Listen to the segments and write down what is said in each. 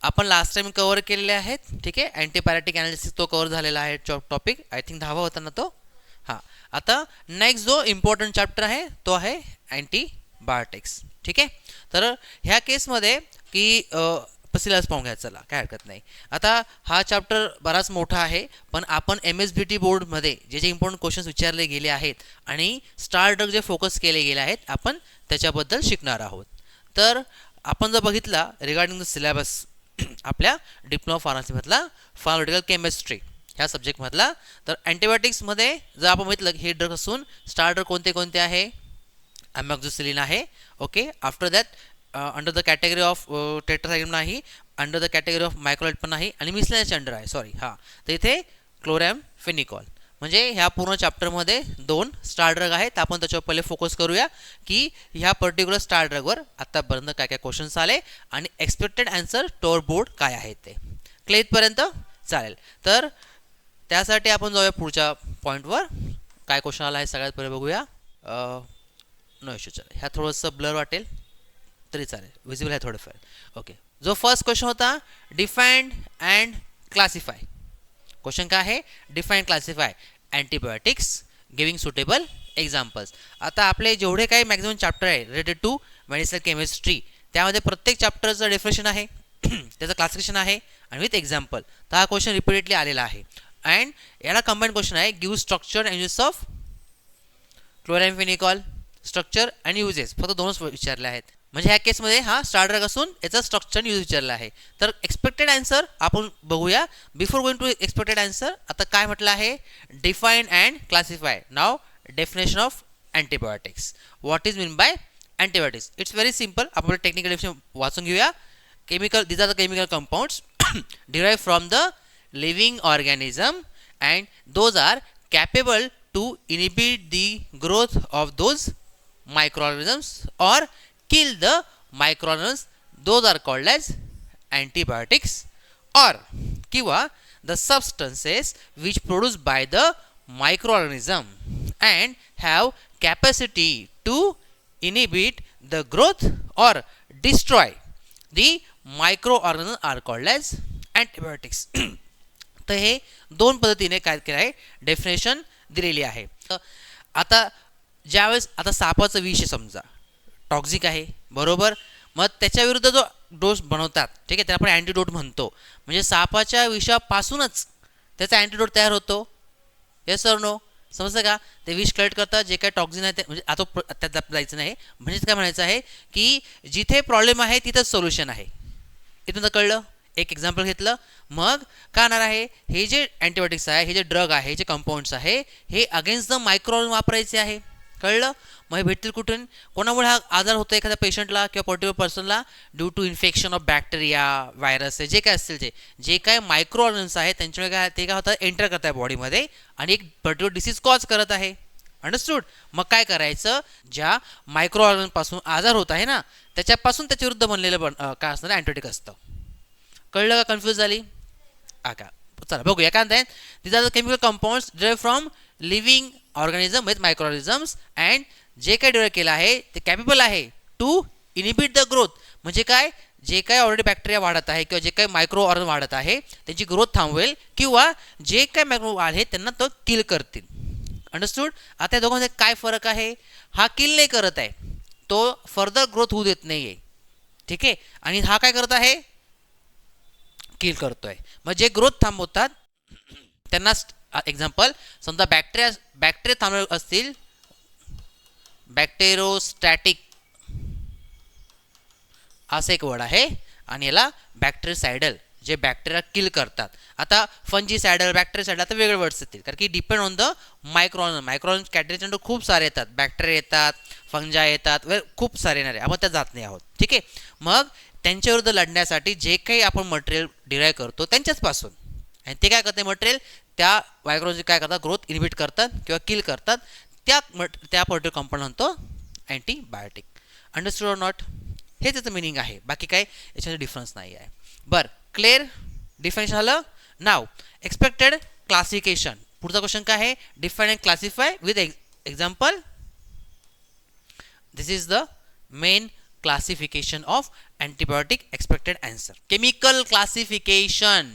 आपण last time cover केलेले आहेत. ठीक आहे, अँटीपॅरेटिक ॲनालिसिस तो कव्हर झालेला आहे टॉपिक. आय थिंक 10वा होता ना तो. हां, आता नेक्स्ट जो इम्पॉर्टंट चॅप्टर आहे तो आहे अँटीबायोटिक्स. ठीक आहे, तर ह्या केसमध्ये की सिलेबस पाहून घ्या, चला काय हरकत नाही. आता हा चॅप्टर बराच मोठा आहे, पण आपण MSBT बोर्डमध्ये जे जे इम्पॉर्टंट क्वेश्चन्स विचारले गेले आहेत आणि स्टार ड्रग जे फोकस केले गेले आहेत आपण त्याच्याबद्दल शिकणार आहोत. तर आपण जर बघितला रिगार्डिंग द सिलेबस आपल्या डिप्लोमा फार्मसीमधला फार्मास्युटिकल केमिस्ट्री ह्या सब्जेक्टमधला, तर अँटीबायोटिक्समध्ये जर आपण बघितलं हे ड्रग असून स्टार ड्रग कोणते कोणते आहे, अमॅक्झोसिलिन आहे. Okay, after that under the category of tetracycline नाही, under the category of macrolide पण नाही आणि मिसलेनियसच्या अंडर आहे. सॉरी, हां, तर इथे क्लोरॅमफेनिकॉल. म्हणजे ह्या पूर्ण चॅप्टरमध्ये 2 स्टार ड्रग आहेत. आपण त्याच्यावर पहिले फोकस करूया की ह्या पर्टिक्युलर स्टार ड्रगवर आत्तापर्यंत काय काय क्वेश्चन्स आले आणि एक्सपेक्टेड आन्सर टोअर बोर्ड काय आहे ते. क्लिअर इथपर्यंत चालेल. तर त्यासाठी आपण जाऊया पुढच्या पॉईंटवर. काय क्वेश्चन आला आहे सगळ्यात पहिले बघूया. नो इश्यू, चला ह्या थोडंसं ब्लर वाटेल तरी चालेल, विजिबल आहे थोडंफार. ओके, जो फर्स्ट क्वेश्चन होता डिफाइंड अँड क्लासिफाय. क्वेश्चन काय आहे, defined classify antibiotics giving suitable examples. आता आपले जेवढे काही मॅक्झिमम चॅप्टर आहे रिलेटेड टू मेडिसिनल केमिस्ट्री त्यामध्ये प्रत्येक चॅप्टरचं डेफिनेशन आहे त्याचं क्लासिफिकेशन आहे आणि विथ एक्झाम्पल. तर हा क्वेश्चन रिपीटेडली आलेला आहे. अँड याला कंबाईन क्वेश्चन आहे give structure and uses of chloramphenicol. Structure आणि युजेस फक्त 2च विचारले आहेत. म्हणजे ह्या केसमध्ये हा स्टार ड्रग असून याचा स्ट्रक्चर यूज विचारला आहे. तर एक्सपेक्टेड आन्सर आपण बघूया. Before going to expected answer आता काय म्हटलं आहे, डिफाईन अँड क्लासिफाय. नाव definition of antibiotics. What is mean by antibiotics? It's very simple. आपण टेक्निकल डेफिनेशन वाचून घेऊया. Chemical, these are the chemical compounds derived from the living organism and those are capable to inhibit the growth of those microorganisms or kill the microorganisms. Those are called as antibiotics. Or kiva the substances which produced by the microorganism and have capacity to inhibit the growth or destroy the microorganisms are called as antibiotics. तर हे 2 पद्धतीने काय केलं आहे, definition दिलेली आहे. आता ज्यावेळेस आता सापाचं विष समजा टॉक्झिक आहे, बरोबर, मग त्याच्याविरुद्ध जो डोस बनवतात, ठीक आहे, त्याला आपण अँटीडोट म्हणतो. म्हणजे सापाच्या विषापासूनच त्याचा अँटीडोट तयार होतो. Yes or no? समजतं का? ते विष कलेक्ट करतात, जे काय टॉक्झिन आहे ते, म्हणजे आता त्यात जायचं नाही. म्हणजेच काय म्हणायचं आहे की जिथे प्रॉब्लेम आहे तिथंच सोल्युशन आहे. इथून कळलं? एक एक्झाम्पल घेतलं. मग काय होणार आहे, हे जे अँटीबायोटिक्स आहे, हे जे ड्रग आहे, हे जे कंपाऊंड्स आहे, हे अगेन्स्ट द मायक्रोऑर्गॅनिझम वापरायचे आहे. कळलं? मग हे भेटतील कुठून? कोणामुळे हा आजार होतो एखाद्या पेशंटला किंवा पर्टिक्युलर पर्सनला? Due to infection of bacteria, virus, जे काय असतील जे काय मायक्रो ऑर्गॅनिझम्स आहेत त्यांच्यामुळे काय ते काय होतं, एंटर करत आहे बॉडीमध्ये आणि एक पर्टिक्युलर डिसीज कॉज करत आहे. अंडरस्टूड? मग काय करायचं, ज्या मायक्रो ऑर्गॅनिझमपासून आजार होत आहे ना त्याच्यापासून त्याच्या विरुद्ध बनलेलं काय असणार, अँटीबायोटिक असतं. कळलं का? कन्फ्यूज झाली? का? चला बघूया काय म्हणताय. This are the chemical compounds derived from living organism with micro organisms and जे काय डिराइव्ह केलं आहे ते कॅपेबल आहे टू इनिबिट द ग्रोथ. म्हणजे काय, जे काय ऑलरेडी बॅक्टेरिया वाढत आहे किंवा जे काही मायक्रो ऑर्गॅनिझम वाढत आहे त्यांची ग्रोथ थांबवेल किंवा जे काय मायक्रो आहे त्यांना तो किल करतील. अंडरस्टूड? आता या दोघांमध्ये काय फरक आहे, हा किल नाही करत आहे, तो फर्दर ग्रोथ होऊ देत नाही आहे. ठीक आहे, आणि हा काय करत आहे, किल करतोय. मग जे ग्रोथ थांबवतात त्यांना एक्झाम्पल समजा बॅक्टेरिया थांबवले असतील, बॅक्टेरोस्टॅटिक असं एक वर्ड आहे आणि याला बॅक्टेरिसायडल, जे बॅक्टेरिया किल करतात. आता फंजीसायडल, बॅक्टेरियासायडल आता वेगळे वर्ड्स येतील कारण की डिपेंड ऑन द मायक्रोऑर्गॅनिझम कॅटेगरीचे खूप सारे येतात, बॅक्टेरिया येतात, फंजा येतात, खूप सारे येणारे, आपण त्या जात नाही आहोत. ठीक आहे, मग त्यांच्याविरुद्ध लढण्यासाठी जे काही आपण मटेरियल डिराईव्ह करतो त्यांच्याचपासून, आणि ते काय करते मटेरियल, त्या मायक्रोऑर्गॅनिझम काय करतात, ग्रोथ इनिबिट करतात किंवा किल करतात. त्या पर्टिक्युलर कंपाऊंड म्हणतो अँटीबायोटिक. Understood or not? हे त्याचं मिनिंग आहे, बाकी काय याच्यामध्ये डिफरन्स नाही आहे. बरं, क्लिअर? डिफिनेशन झालं. नाव एक्सपेक्टेड क्लासिफिकेशन. पुढचा क्वेश्चन काय आहे, define and classify with example. This is the main classification of antibiotic expected answer. Chemical classification.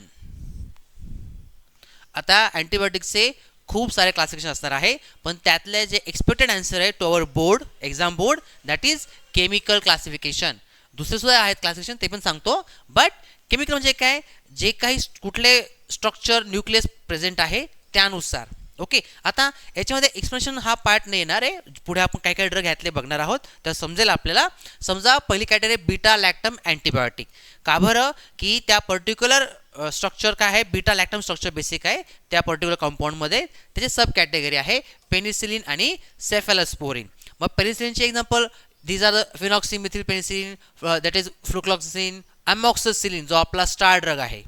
आता अँटीबायोटिक्सचे खूप सारे क्लासिफिकेशन असणार आहे, पण त्यातले जे एक्सपेक्टेड आन्सर आहे to our board, exam board, that is chemical classification. दुसरे सुद्धा आहेत क्लासिफिकेशन, ते पण सांगतो. बट केमिकल म्हणजे काय, जे काही कुठले स्ट्रक्चर न्यूक्लियस प्रेझेंट आहे त्यानुसार. ओके, आता याच्यामध्ये एक्सप्लेनेशन हा पार्ट नाही येणार आहे, पुढे आपण काय काय ड्रग घातले बघणार आहोत तर समजेल आपल्याला. समजा पहिली कॅटेगरी बीटा लॅक्टम अँटीबायोटिक. का बरं की त्या पर्टिक्युलर स्ट्रक्चर काय आहे, बीटा लॅक्टम स्ट्रक्चर बेसिक आहे त्या पर्टिक्युलर कंपाऊंडमध्ये. त्याचे सब कॅटेगरी आहे पेनिसिलिन आणि सेफॅलोस्पोरिन. मग पेनिसिलिनचे example these are the phenoxymethyl penicillin, that is flucloxacillin, amoxicillin जो आपला स्टार ड्रग आहे,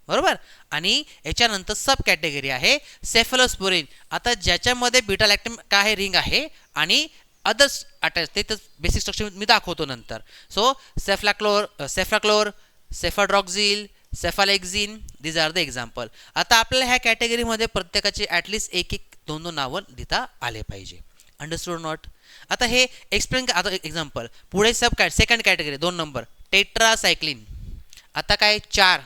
बरोबर. आणि याच्यानंतर सब कॅटेगरी आहे सेफॅलोस्पोरिन. आता ज्याच्यामध्ये बीटा लॅक्टम काय आहे, रिंग आहे आणि अदर्स अटॅच, ते तर बेसिक स्ट्रक्चर मी दाखवतो नंतर. So cefaclor, cefadroxil, cephalexin, these are the example. आता आपल्याला ह्या कॅटेगरीमध्ये प्रत्येकाचे ॲटलिस्ट एक एक दोन दोन नावं लिहिता आले पाहिजे. Understood not. आता हे एक्सप्लेन, आता एक्झाम्पल पुढे सेकंड कॅटेगरी 2 नंबर टेट्रासायक्लिन. आता काय 4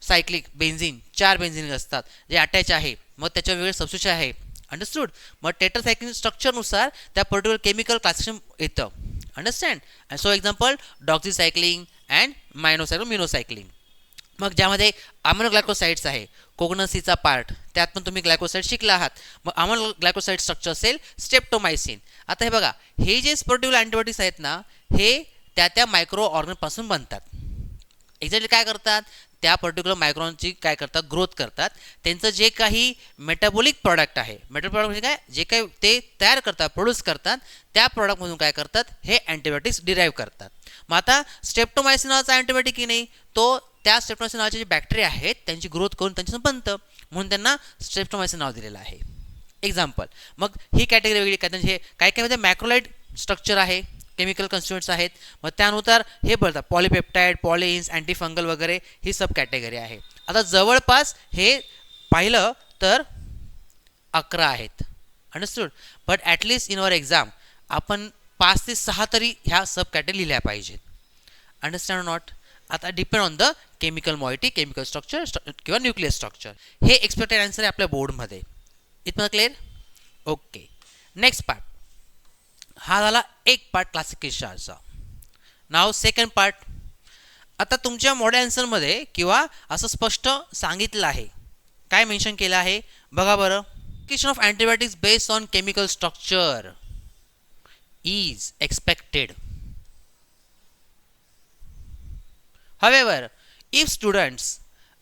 सायक्लिक बेन्झिन, 4 बेन्झिन असतात जे अटॅच आहे, मग त्याच्या वेगळे सबस्टिट्यूशन आहे. अंडरस्टूड. मग टेट्रासायक्लिन स्ट्रक्चरनुसार त्या पर्टिक्युलर केमिकल क्लासिफिकेशन येतं. Understand. And so example doxycycline and minocycline. मग ज्यामध्ये अमिनो ग्लायकोसाइड्स आहे, कोग्नसीचा पार्ट, त्यात पण तुम्ही ग्लायकोसाइड शिकला आहात. मग अमिनो ग्लायकोसाइड स्ट्रक्चर असेल स्ट्रेप्टोमायसिन. आता हे बघा, हे जे पर्टिक्युलर अँटीबायोटिक्स आहेत ना, हे त्या मायक्रो ऑर्गनपासून बनतात. एक्झॅक्टली काय करतात, त्या पर्टिक्युलर मायक्रॉनची काय करतात, ग्रोथ करतात. त्यांचं जे काही मेटाबॉलिक प्रॉडक्ट आहे, मेटाबॉलिक प्रॉडक्ट म्हणजे काय, जे काही ते तयार करतात, प्रोड्यूस करतात, त्या प्रॉडक्टमधून काय करतात, हे अँटीबायोटिक्स डिराईव्ह करतात. मग आता स्ट्रेप्टोमायसिन नावाचा अँटीबायोटिक की नाही, तो त्या स्ट्रेप्टोमायसिन नावाचे जे बॅक्टेरिया आहेत त्यांची ग्रोथ करून त्यांच्यापासून बनतं, म्हणून त्यांना स्ट्रेप्टोमायसिन नाव दिलेलं आहे. एक्झाम्पल. मग ही कॅटेगरी वेगळी काय, हे काय काय मध्ये मॅक्रोलाइड स्ट्रक्चर आहे, केमिकल कन्स्टिट्युएंट्स आहेत. मग त्यानुसार हे बोलतात पॉलिपेप्टाईड, पॉलिन्स, अँटीफंगल वगैरे ही सब कॅटेगरी आहे. आता जवळपास हे पाहिलं तर 11 आहेत. Understood. But at least in our exam आपण 5 ते 6 तरी ह्या सब कॅटेगरी लिहिल्या पाहिजेत. Understand not. आता depend on the chemical moiety, chemical structure किंवा न्यूक्लियस स्ट्रक्चर. हे एक्सपेक्टेड आन्सर आहे आपल्या बोर्डमध्ये. इथं क्लिअर. Okay, next part. हा झाला एक पार्ट क्लासिफिकेशनचा. नाव सेकंड पार्ट. आता तुमच्या मॉडेल आन्सरमध्ये किंवा असं स्पष्ट सांगितलं आहे, काय मेन्शन केलं आहे बघा बरं. Classification of antibiotics based on chemical structure is expected. However, if students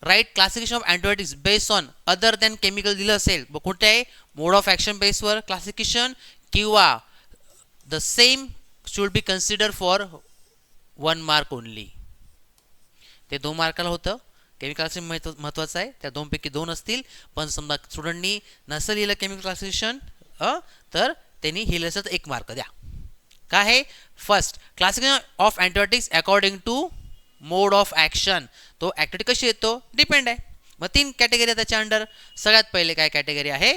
write classification of antibiotics based on other than chemical दिलं असेल, मग कोणते आहे, मोड ऑफ ॲक्शन बेसवर क्लासिफिकेशन किंवा the same should be consider for 1 mark only. ते 2 मार्काला होतं. Chemical classification महत्त्वाचं आहे, त्या 2 पैकी 2 असतील. पण समजा स्टुडंटनी नसेल लिहिलं केमिकल क्लासिफिकेशन तर त्यांनी लिहिलं असेल तर 1 मार्क द्या. काय आहे, first classification of antibiotics according to mode of action. तो ॲक्टिव्हिटी कशी येतो डिपेंड आहे. मग 3 कॅटेगरी आहे त्याच्या अंडर. सगळ्यात पहिले काय कॅटेगरी आहे,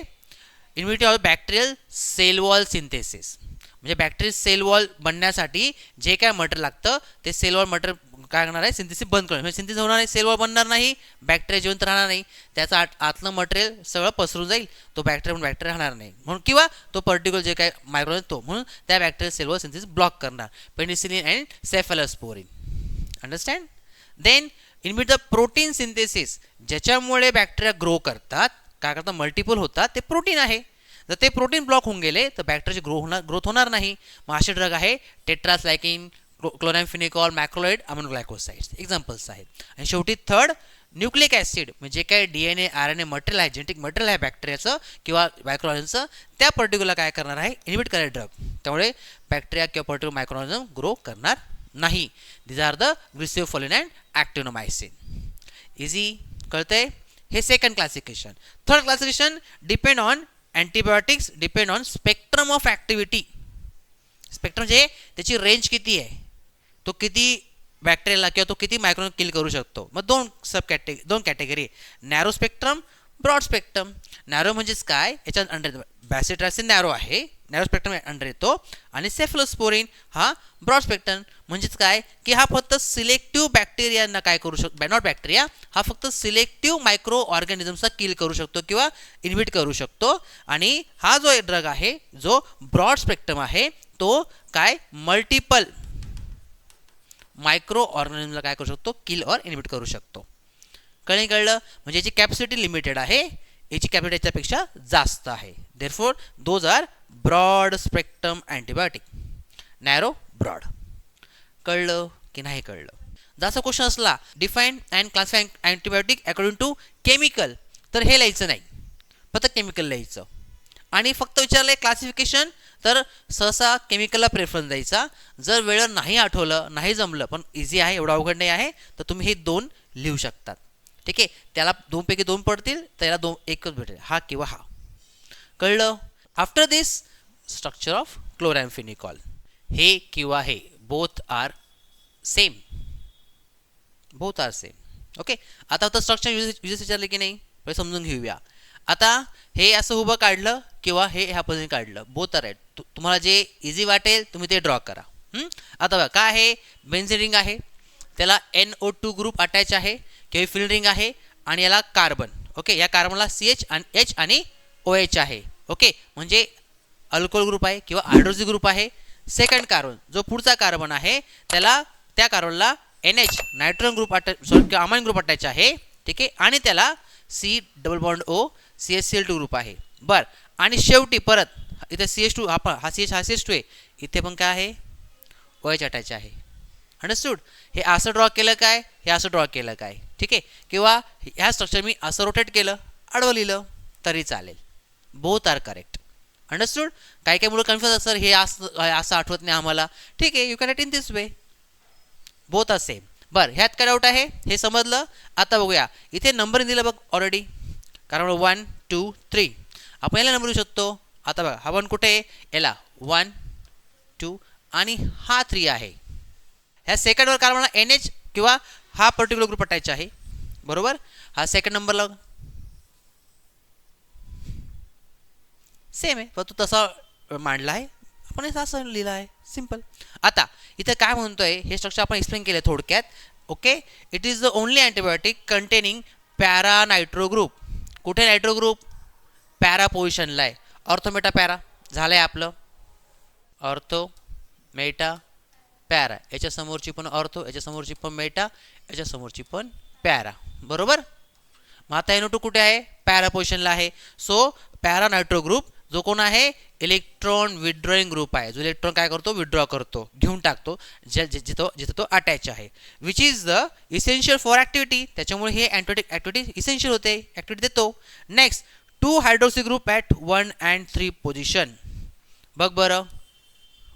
inhibitor of bacterial cell wall synthesis. म्हणजे बॅक्टेरियल सेल वॉल बनण्यासाठी जे काय मटेरियल लागतं ते सेल वॉल मटेरियल काय करणार आहे, सिंथेसिस बंद करणार. म्हणजे सिंथेसिस होणार नाही, सेल वॉल बनणार नाही, बॅक्टेरिया जिवंत राहणार नाही, त्याचं आतलं मटेरियल सगळं पसरून जाईल, तो बॅक्टेरिया राहणार नाही म्हणून, किंवा तो पर्टिक्युलर जे काय मायक्रो तो म्हणून त्या bacterial cell wall synthesis block करणार. Penicillin and cephalosporin. Understand. Then inhibit the protein synthesis, ज्याच्यामुळे बॅक्टेरिया ग्रो करतात, काय करतात, मल्टिपल होतात, ते प्रोटीन आहे. जर ते प्रोटीन ब्लॉक होऊन गेले तर बॅक्टेरियाची ग्रोथ होणार नाही. मग असे ड्रग आहे tetracycline, chloramphenicol, macrolide, aminoglycosides examples आहेत. आणि शेवटी थर्ड न्यूक्लिक ॲसिड, म्हणजे काय DNA RNA मटेरियल आहे, जेनेटिक मटेरियल आहे बॅक्टेरियाचं किंवा मायक्रोऑर्गॅनिझमचं, त्या पर्टिक्युलर काय करणार आहे, इनहिबिट करणारे ड्रग. त्यामुळे बॅक्टेरिया किंवा पर्टिक्युलर मायक्रोऑर्गॅनिझम ग्रो करणार नाही. These are the griseofulvin and actinomycin. Easy कळतंय. हे second classification. Third classification depend on antibiotics depend on spectrum of activity. Spectrum म्हणजे त्याची रेंज किती आहे, तो किती बॅक्टेरियाला किंवा तो किती मायक्रोन किल करू शकतो. मग 2 category, narrow spectrum, broad spectrum. Narrow म्हणजेच काय, याच्यात अंडर बॅसिट्रासिन नॅरो आहे, नॅरो स्पेक्ट्रम अंडर येतो, आणि सेफलोस्पोरिन हा ब्रॉड स्पेक्ट्रम. म्हणजेच काय की हा फक्त सिलेक्टिव्ह बॅक्टेरियांना काय करू शकतो, नॉट बॅक्टेरिया, हा फक्त सिलेक्टिव्ह मायक्रो ऑर्गॅनिझम्सचा किल करू शकतो किंवा इन्हिबिट करू शकतो. आणि हा जो ड्रग आहे जो ब्रॉड स्पेक्ट्रम आहे तो काय मल्टिपल मायक्रो ऑर्गॅनिझमला काय करू शकतो, किल ऑर इन्हिबिट करू शकतो. कळलं. म्हणजे याची कॅपॅसिटी लिमिटेड आहे, याची कॅपॅसिटी याच्यापेक्षा जास्त आहे. Therefore those are broad spectrum antibiotic. Narrow, broad. कळलं की नाही कळलं. जसा क्वेश्चन असला define and classify antibiotic according to chemical, तर हे लिहायचं नाही, फक्त केमिकल लिहायचं. आणि फक्त विचारलं क्लासिफिकेशन, तर सहसा केमिकलला प्रेफरन्स द्यायचा. जर वेळेवर नाही आठवलं, नाही जमलं, पण इझी आहे, एवढं अवघड नाही आहे, तर तुम्ही हे 2 लिहू शकतात. ठीक आहे. त्याला 2 पैकी 2 पडतील, त्याला एकच भेटेल, हा किंवा हा. कळलं. After this structure of chloramphenicol, हे किंवा हे both are same, both are same. Okay. आता तर स्ट्रक्चर युजेस विचारले की नाही, पहिले समजून घेऊया. आता हे असं उभं काढलं किंवा हे ह्या पद्धतीने काढलं, बोथ आर राईट. तुम्हाला जे इझी वाटेल तुम्ही ते ड्रॉ करा. आता बघा काय आहे, बेन्झीन रिंग आहे, त्याला NO2 ग्रुप अटॅच आहे किंवा फिल रिंग आहे, आणि याला कार्बन. ओके. या कार्बनला CH आणि H आणि OH आहे. ओके. म्हणजे अल्कोहोल ग्रुप आहे किंवा हायड्रोक्सी ग्रुप आहे. सेकंड कार्बन, जो पुढचा कार्बन आहे, त्याला त्या कार्बनला NH नायट्रोजन ग्रुप अटॅच, किंवा अमाइन ग्रुप अटॅच आहे. ठीक आहे. आणि त्याला C double bond O CHCl2 group आहे. बरं. आणि शेवटी परत इथे CH2, हा CH2 आहे, इथे पण काय आहे, OH अटॅच आहे. अंडरस्टूड. हे असं ड्रॉ केलं काय, हे असं ड्रॉ केलं काय. ठीक आहे. किंवा ह्या स्ट्रक्चर मी असं रोटेट केलं, आडवं लिहिलं तरी चालेल. Both are correct. अंडरस्टूड. काही काही मुलं कन्फ्युज असतात, हे असं आठवत नाही आम्हाला. ठीक आहे, you can write in this way, both are same. बरं, ह्यात काय डाऊट आहे हे समजलं. आता बघूया, इथे नंबर दिलं बघ ऑलरेडी, कारण 1 2 3 आपण याला नंबर देऊ शकतो. आता बघा, हा 1 कुठे आहे, याला 1 2 आणि हा 3 आहे. ह्या सेकंडवर कार्बनला NH किंवा हा पर्टिक्युलर ग्रुप अटॅच आहे, बरोबर. हा सेकंड नंबरला सेम आहे, पण तो तसा मांडला आहे, आपण हे असं लिहिलं आहे, सिम्पल. आता इथं काय म्हणतोय, हे स्ट्रक्चर आपण एक्सप्लेन केलं थोडक्यात. Okay. It is the only antibiotic containing para nitro group. कुठे नायट्रो ग्रुप, पॅरा पोझिशनला आहे. ऑर्थो मेटा पॅरा झालं आहे आपलं, ऑर्थो मेटा पॅरा. याच्या समोरची पण ऑर्थो, याच्या समोरची पण मेटा, याच्या समोरची पण पॅरा, बरोबर. मग आता NO2 कुठे आहे, पॅरा पोझिशनला आहे. सो पॅरा नायट्रो ग्रुप जो कोण आहे, इलेक्ट्रॉन विथड्रॉइंग ग्रुप आहे, जो इलेक्ट्रॉन काय करतो, विथड्रॉ करतो, घेऊन टाकतो जिथं तो अटॅच आहे. Which is the essential for activity. त्याच्यामुळे हे अँटीबायोटिक ॲक्टिव्हिटी इसेन्शियल होते, ॲक्टिव्हिटी देतो. Next, 2 hydroxy group at 1 and 3 position. बघ बरं,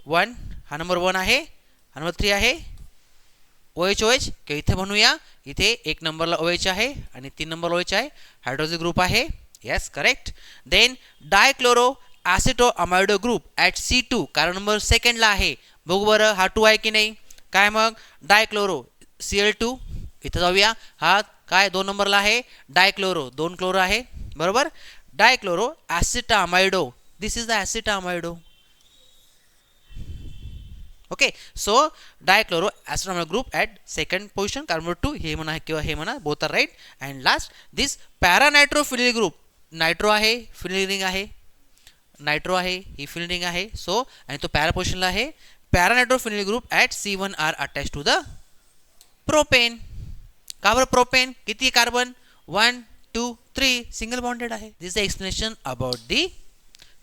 1 हा नंबर 1 आहे, हा नंबर 3 आहे. OH किंवा इथे म्हणूया, इथे 1 नंबरला OH आहे आणि 3 नंबरला OH आहे, हायड्रोक्सी ग्रुप आहे. Yes, correct. Then dichloro aceto amido group at C2, कारण नंबर सेकंडला आहे. बघू बरं, हा 2 आहे की नाही. काय मग, डायक्लोरो Cl2, इथं जाऊया, हा काय 2 नंबरला आहे, डायक्लोरो 2 क्लोरो आहे, बरोबर. Dichloro acetamido, this is the acetamido. Okay. So dichloro acetamide group at second position, carbon 2, हे म्हणा किंवा हे म्हणा, both are right. And last, this paranitro phenyl group, nitro आहे, फिनिल रिंग आहे, नायट्रो आहे, ही फिनिल रिंग आहे. सो आणि तो पॅरा पोझिशनला आहे. Paranitro phenyl group at C1 are attach to the propane. का बरं प्रोपेन, किती कार्बन, 1 2 3, सिंगल बॉन्डेड आहे. This the explanation about the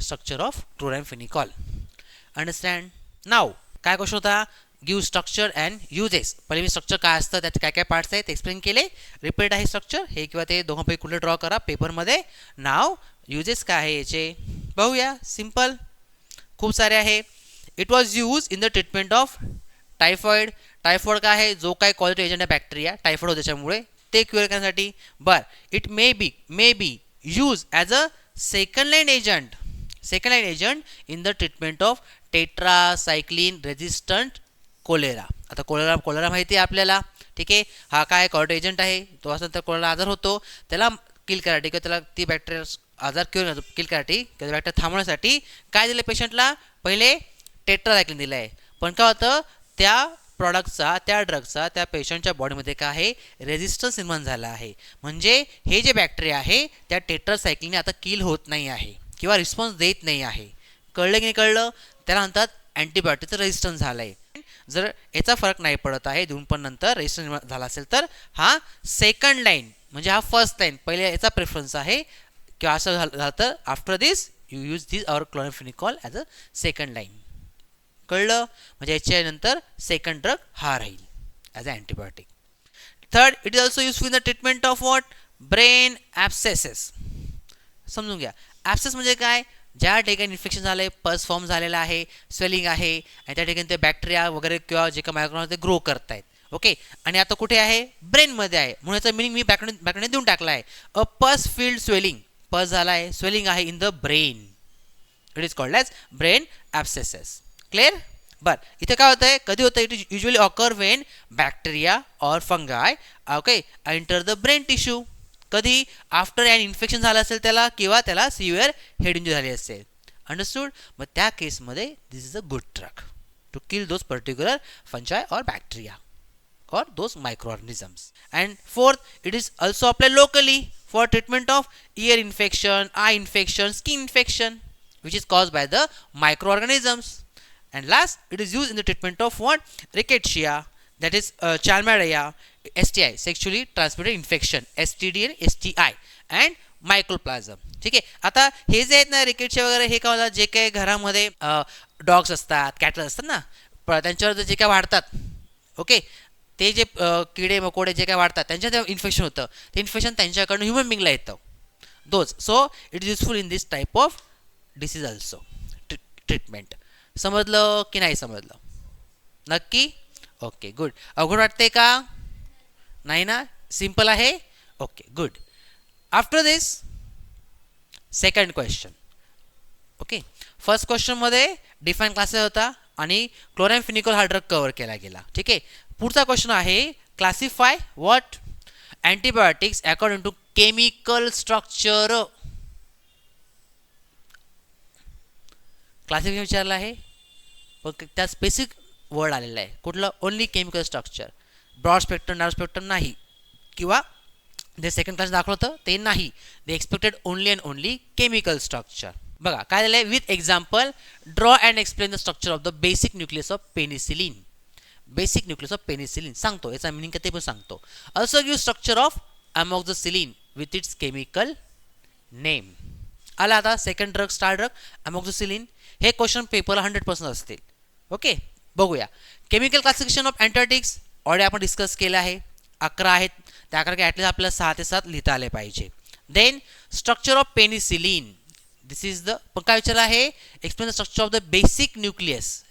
structure of chloramphenicol. Understand. नाव काय क्वेश्चन होता, गिव्ह स्ट्रक्चर अँड युजेस. पहिले मी स्ट्रक्चर काय असतं, त्याचे काय काय पार्ट्स आहेत एक्सप्लेन केले. रिपीट आहे स्ट्रक्चर, हे किंवा ते दोघांपैकी कुठले ड्रॉ करा पेपरमध्ये. नाव युजेस काय आहे याचे बघूया. सिम्पल, खूप सारे आहे. It was use in the treatment of typhoid. Typhoid काय आहे, जो काय क्वालिटी एजंट आहे बॅक्टेरिया, टायफॉइड होतो त्याच्यामुळे, ते क्युअर करण्यासाठी. बर, it may be use as a second line agent in the treatment of tetracycline resistant cholera. आता कोलेरा माहिती आहे आपल्याला. ठीक आहे. हा काय क्वालिटी एजंट आहे, तो असं तर कोलेरा आजार होतो, त्याला किल करायसाठी किंवा त्याला ती बॅक्टेरिया आजार किल करायसाठी किंवा बॅक्टेरिया थांबवण्यासाठी काय दिलं पेशंटला? पहिले टेट्रासायक्लिन दिलं आहे. पण काय होतं, त्या प्रॉडक्टचा, त्या ड्रगचा त्या पेशंटच्या बॉडीमध्ये काय आहे, रेझिस्टन्स निर्माण झाला आहे. म्हणजे हे जे बॅक्टेरिया आहे त्या टेट्रासायक्लिनने आता किल होत नाही आहे किंवा रिस्पॉन्स देत नाही आहे. कळलं की नाही कळलं? त्याला म्हणतात अँटीबायोटिकचं रेझिस्टन्स झालं आहे. जर याचा फरक नाही पडत आहे देऊन पण नंतर रेजिस्टन्स झाला असेल तर हा सेकंड लाईन, म्हणजे हा फर्स्ट लाईन पहिले याचा प्रेफरन्स आहे. किंवा असं झालं तर after this you use this our chloramphenicol as a second line. कळलं? म्हणजे याच्या नंतर सेकंड ड्रग हा राहील as a antibiotic. Third, it is also useful in the treatment of what? Brain abscesses. समजून घ्या. ॲब्सेस म्हणजे काय? ज्या ठिकाणी इन्फेक्शन झालं आहे, पस फॉर्म झालेला आहे, स्वेलिंग आहे आणि त्या ठिकाणी ते बॅक्टेरिया वगैरे किंवा जे काही मायक्रोऑर्गॅनिझम ते ग्रो करत आहेत. ओके, आणि आता कुठे आहे? ब्रेनमध्ये आहे. म्हणून याचा मिनिंग मी बॅकने देऊन टाकला आहे. अ पस फील्ड स्वेलिंग. पस झाला आहे, स्वेलिंग आहे in the brain. It is called as brain abscesses. Clear? बरं, इथे काय होतं आहे? कधी होतं? It is usually occur when bacteria or fungi okay enter the brain tissue. कधी? आफ्टर अँड इन्फेक्शन झालं असेल त्याला किंवा त्याला सिव्हिअर हेड इंजुरी झाली असेल. अंडरस्टूड? मग त्या केसमध्ये this is a good drug to kill those particular fungi or bacteria or those microorganisms. And fourth, it is also applied locally for treatment of ear infection, eye infection, skin infection which is caused by the microorganisms. And last, it is used in the treatment of what? Rickettsia, that is chlamydia, STI, sexually transmitted infection, STD and STI, and mycoplasma. ठीक आहे. आता हे जे आहेत ना रिकेटशिया वगैरे, हे काय होतात? जे काही घरामध्ये डॉग्स असतात, कॅटल असतात ना, त्यांच्यावर जे काय वाढतात, ओके, ते जे किडे मकोडे जे काय वाढतात त्यांच्या ते इन्फेक्शन होतं. ते इन्फेक्शन त्यांच्याकडून ह्युमन बिंगला येतं. Those. So it is useful in this type of disease also treatment. समजलं की नाही समजलं? नक्की? Okay, good. अवघड वाटते का? नाही ना? सिम्पल आहे? Okay, good. After this second question. Okay, first क्वेश्चनमध्ये डिफाईन क्लासेस होता आणि क्लोरॅम्फेनिकॉल हा ड्रग कव्हर केला गेला. ठीक आहे. पुढचा क्वेश्चन आहे classify what antibiotics according to chemical structure. Classification विचारलं आहे पण त्यात स्पेसिफिक वर्ड आलेला आहे. कुठलं? Only chemical structure. Broad spectrum, narrow spectrum नाही, किंवा जे सेकंड क्लास दाखवलं होतं ते नाही. They expected only and only chemical structure. बघा काय झालं आहे? With example draw and explain the structure of the basic nucleus of penicillin. Basic nucleus of penicillin सांगतो, याचा मिनिंग काय ते पण सांगतो. Also give structure of amoxicillin with its chemical name. आला आता second drug, star drug amoxicillin. हे question पेपरला 100% असतील. ओके, बघूया. Chemical classification of antibiotics already आपण डिस्कस केलं आहे. 11 आहेत, त्या कारण ॲटलीस्ट आपल्याला 6 ते 7 लिहिता आले पाहिजे. Then structure of penicillin. This is the, पण काय विचारलं आहे? Explain the structure of the basic nucleus.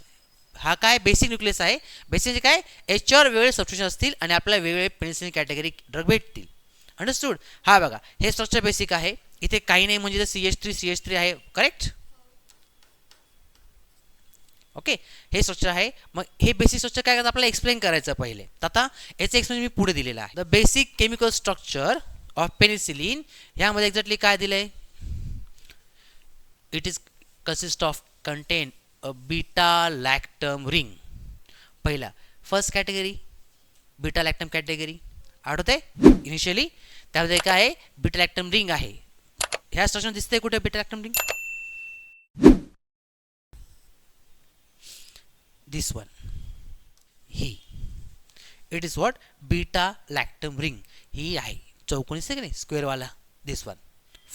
हा काय? बेसिक न्यूक्लियस आहे. बेसिक म्हणजे काय? याच्यावर वेगवेगळे सबस्टिट्यूशन असतील आणि आपल्याला वेगवेगळे पेनिसिलिन कॅटेगरी ड्रग भेटतील. अंडरस्टूड? हा बघा, हे स्ट्रक्चर बेसिक आहे. इथे काही नाही म्हणजे CH3 आहे. करेक्ट? ओके, हे स्ट्रक्चर आहे. मग हे बेसिक स्ट्रक्चर काय करतं आपल्याला एक्सप्लेन करायचं पहिले. आता याचं एक्सप्लेन मी पुढे दिलेलं आहे. The basic chemical structure of penicillin. ह्यामध्ये एक्झॅक्टली काय दिलं आहे? It is consist of contain a beta lactam ring. पहिला first category beta lactam category आठवते इनिशियली. त्यामध्ये काय आहे? बीटा लॅक्टम रिंग आहे. ह्या स्ट्रक्चर दिसते कुठे beta lactam ring? This one, ही. It is what? Beta lactam ring. ही आहे चौकोनी दिसते की नाही, स्क्वेअरवाला. This one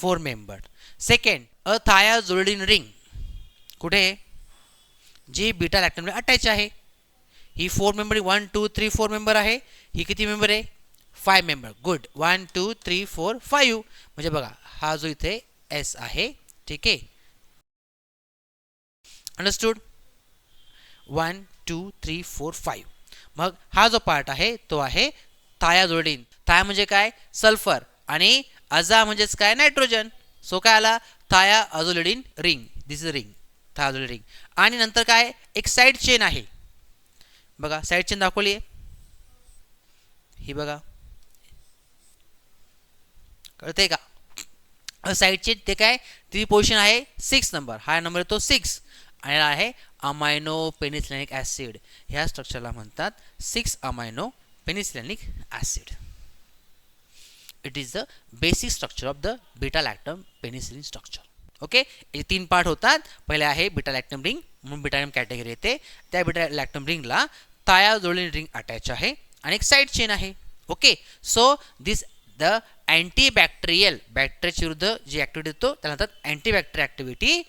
4 membered. Second a thiazoline ring. कुठे? जी बीटा लॅक्टमला अटॅच आहे. ही 4 मेंबर, 1 2 3 4 मेंबर आहे. ही किती मेंबर आहे? 5 मेंबर. गुड. 1 2 3 4 5. म्हणजे बघा हा जो इथे एस आहे. ठीक आहे, अंडरस्टूड? 1 2 3 4 5. मग हा जो पार्ट आहे तो आहे थायाझोलिन. थाया म्हणजे काय? सल्फर. आणि अजा म्हणजेच काय? नायट्रोजन. सो काय आला? Thiazoline ring. This is ring, thiazoline ring. आणि नंतर काय? एक साईड चेन आहे. बघा साईड चेन दाखवली आहे, ही बघा, कळते का? साईडचे ते काय ती पोझिशन आहे 6 नंबर, हा नंबर येतो 6 आणि आहे अमायनो पेनिसिलिनिक ॲसिड. ह्या स्ट्रक्चरला म्हणतात 6 amino penicillinic acid. It is the basic structure of the beta lactam penicillin structure. Okay, हे 3 पार्ट होतात. पहिले आहे बीटा लॅक्टम रिंग, म्हणून बीटा कॅटेगरी येते. त्या बीटा लॅक्टम रिंगला ताया जोडलेली रिंग अटॅच आहे आणि एक साईड चेन आहे. Okay, so this the antibacterial बॅक्टेरियाच्या विरुद्ध जी ॲक्टिव्हिटी देतो त्याला म्हणतात antibacterial activity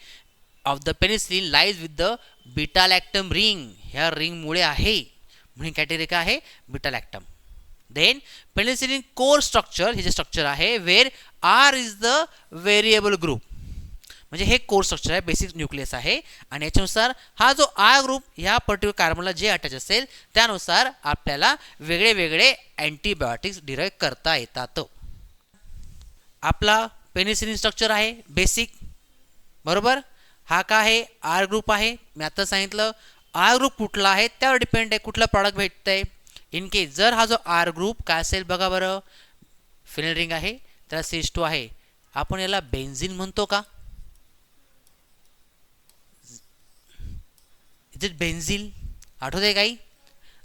of the penicillin lies with the beta lactam ring. ह्या रिंगमुळे आहे, म्हणून कॅटेगरी काय आहे beta lactam. Then penicillin core structure, हे जे स्ट्रक्चर आहे where R is the variable group, म्हणजे हे कोर स्ट्रक्चर आहे, बेसिक न्यूक्लियस आहे आणि याच्यानुसार हा जो आर ग्रुप ह्या पर्टिक्युलर कार्बनला जे अटॅच असेल त्यानुसार आपल्याला वेगळे वेगळे अँटीबायोटिक्स डिराईव्ह करता येतात. आपला पेनिसिलिन स्ट्रक्चर आहे बेसिक, बरोबर. हा काय आहे आर ग्रुप आहे. मी आता सांगितलं आर ग्रुप कुठला आहे त्यावर डिपेंड आहे कुठलं प्रॉडक्ट भेटतंय. इन केस जर हा जो आर ग्रुप काय असेल बघा बरं, फिनेल रिंग आहे त्याला CH2 आहे, आपण याला बेन्झीन म्हणतो का? Is it benzene? आठवते काही?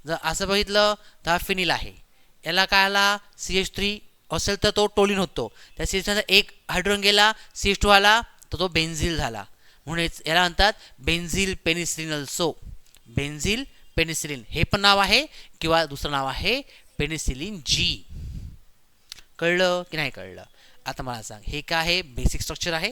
जर असं बघितलं तर हा फिनिल आहे, याला काय आला CH3 असेल तर तो टोलिन होतो, त्या CH3चा एक हायड्रोजन गेला CH2 आला तर तो बेन्झील झाला, म्हणून याला म्हणतात benzyl penicillin. Also benzyl penicillin हे पण नाव आहे किंवा दुसरं नाव आहे पेनिसिलिन G. कळलं की नाही कळलं? आता मला सांग, हे काय आहे बेसिक स्ट्रक्चर आहे,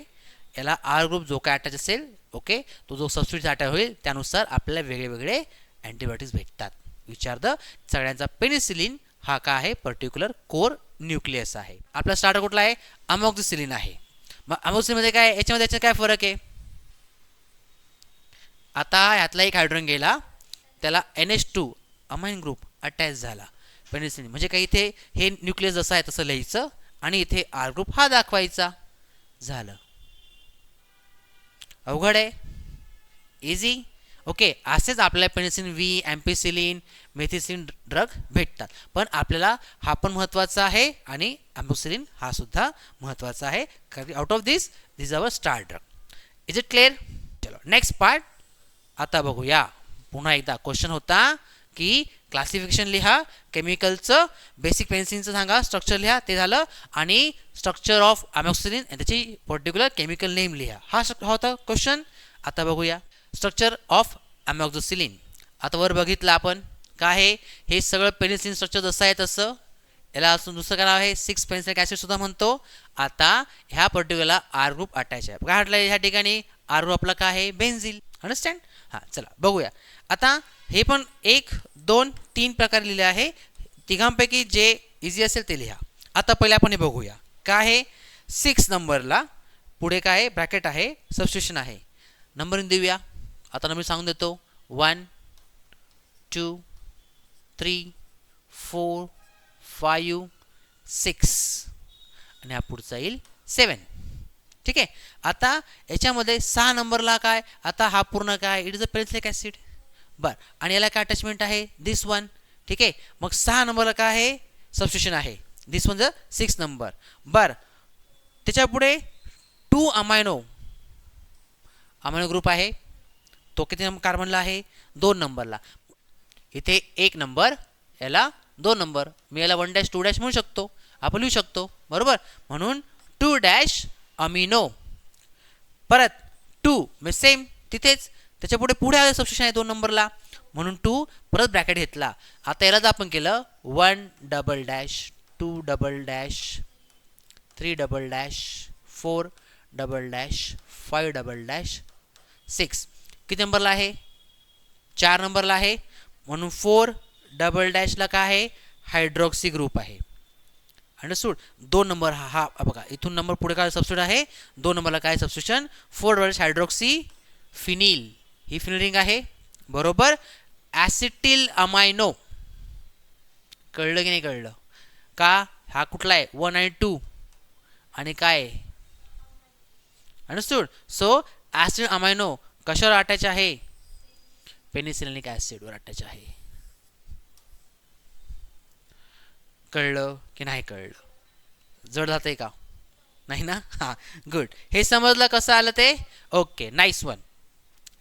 याला आर ग्रुप जो काय अटॅच असेल, ओके, तो जो सबस्टिट्यूट अटॅच होईल त्यानुसार आपल्याला वेगळे वेगळे अँटीबायोटिक्स भेटतात. विचार द सगळ्यांचा पेनिसिलिन हा काय आहे पर्टिक्युलर कोर न्यूक्लियस आहे. आपला स्टार्टर कुठला आहे अमॉक्झिसिलिन आहे. मग अमॉक्झिसिलिनमध्ये काय याच्यामध्ये काय फरक आहे? आता ह्यातला एक हायड्रोजन गेला त्याला NH2 अमाइन ग्रुप अटॅच झाला पेनिसिलिन, म्हणजे काही इथे हे न्यूक्लियस जसं आहे तसं लिहायचं आणि इथे आर ग्रुप हा दाखवायचा. झालं. अवघड आहे? इझी. ओके, असेच आपल्याला पेनिसिलिन V, अँपिसिलिन, मेथिसिलिन ड्रग भेटतात, पण आपल्याला हा पण महत्त्वाचा आहे आणि अमॉक्झिसिलिन हा सुद्धा महत्त्वाचा आहे, कारण out of this this our star drug. Is it clear? चलो नेक्स्ट पार्ट आता बघूया. पुन्हा एकदा क्वेश्चन होता की क्लासिफिकेशन लिहा, केमिकलचं बेसिक पेनिसिलिनचं सांगा, स्ट्रक्चर लिहा, ते झालं, आणि स्ट्रक्चर ऑफ अमॉक्झिसिलिन आणि त्याची पर्टिक्युलर केमिकल नेम लिहा, हा होता क्वेश्चन. आता बघूया स्ट्रक्चर ऑफ अमॉक्झिसिलिन. आता वर बघितलं आपण काय आहे, हे सगळं पेनिसिलिन स्ट्रक्चर जसं आहे तसं, याला असून दुसरं काय नाव आहे 6 पेनिसिलिक ॲसिड सुद्धा म्हणतो. आता ह्या पर्टिक्युलर आर ग्रुप अटॅच आहे, काय म्हटलं ह्या ठिकाणी आर ग्रुप आपला काय आहे बेन्झील. अंडरस्टँड? हां, चला बघूया. आता हे पण 1, 2, 3 प्रकार लिहिले आहे, तिघांपैकी जे इझी असेल ते लिहा. आता पहिले आपण हे बघूया काय आहे 6 नंबरला पुढे काय आहे ब्रॅकेट आहे, सबस्टिट्यूशन आहे. नंबरिंग देऊया. आता नंबर सांगून देतो 1, 2, 3, 4, 5, 6 आणि हा पुढचा येईल 7. ठीक आहे. आता याच्यामध्ये 6 नंबरला काय, आता हा पूर्ण काय इट इज अ पेनिसिलिक ॲसिड. बरं, आणि याला काय अटॅचमेंट आहे दिस वन. ठीक आहे, मग 6 नंबरला काय आहे सबस्टिट्यूशन आहे, दिस वन ज 6 नंबर. बरं, त्याच्या पुढे 2 अमायनो ग्रुप आहे, तो किती नंबर कार्बनला आहे 2 नंबरला. इथे 1 नंबर, याला 2 नंबर, मी याला 1 डॅश 2 डॅश म्हणू शकतो, आपण लिहू शकतो, बरोबर. म्हणून 2 डॅश अमिनो, परत 2 म्हणजे सेम तिथेच, त्याच्या पुढे पुढे आलं सबस्टिट्यूशन आहे 2 नंबरला, म्हणून 2 परत ब्रॅकेट घेतला. आता याला जर आपण केलं 1 double dash 2 double dash 3 double dash 4 double dash 5 double dash 6, किती नंबरला आहे 4 नंबरला आहे, म्हणून 4 डबल डॅशला काय आहे हायड्रॉक्सी ग्रुप आहे. अंडरस्टूड? 2 नंबर हा बघा, इथून नंबर पुढे काय सबस्टिट्यूट आहे 2 नंबरला काय substitution 4 double dash hydroxy phenyl, ही फिनिल रिंग आहे, बरोबर. ॲसिटिल अमायनो, कळलं की नाही कळलं का? हा कुठला आहे 1 आणि 2 आणि काय, अंडरस्टूड? सो ॲसिड अमायनो कशावर अटॅच आहे पेनिसिलिनिक ॲसिडवर अटॅच आहे. कळलं की नाही कळलं? जड जातंय का? नाही ना? हां, गुड. हे समजलं कसं आलं ते? Okay, nice one.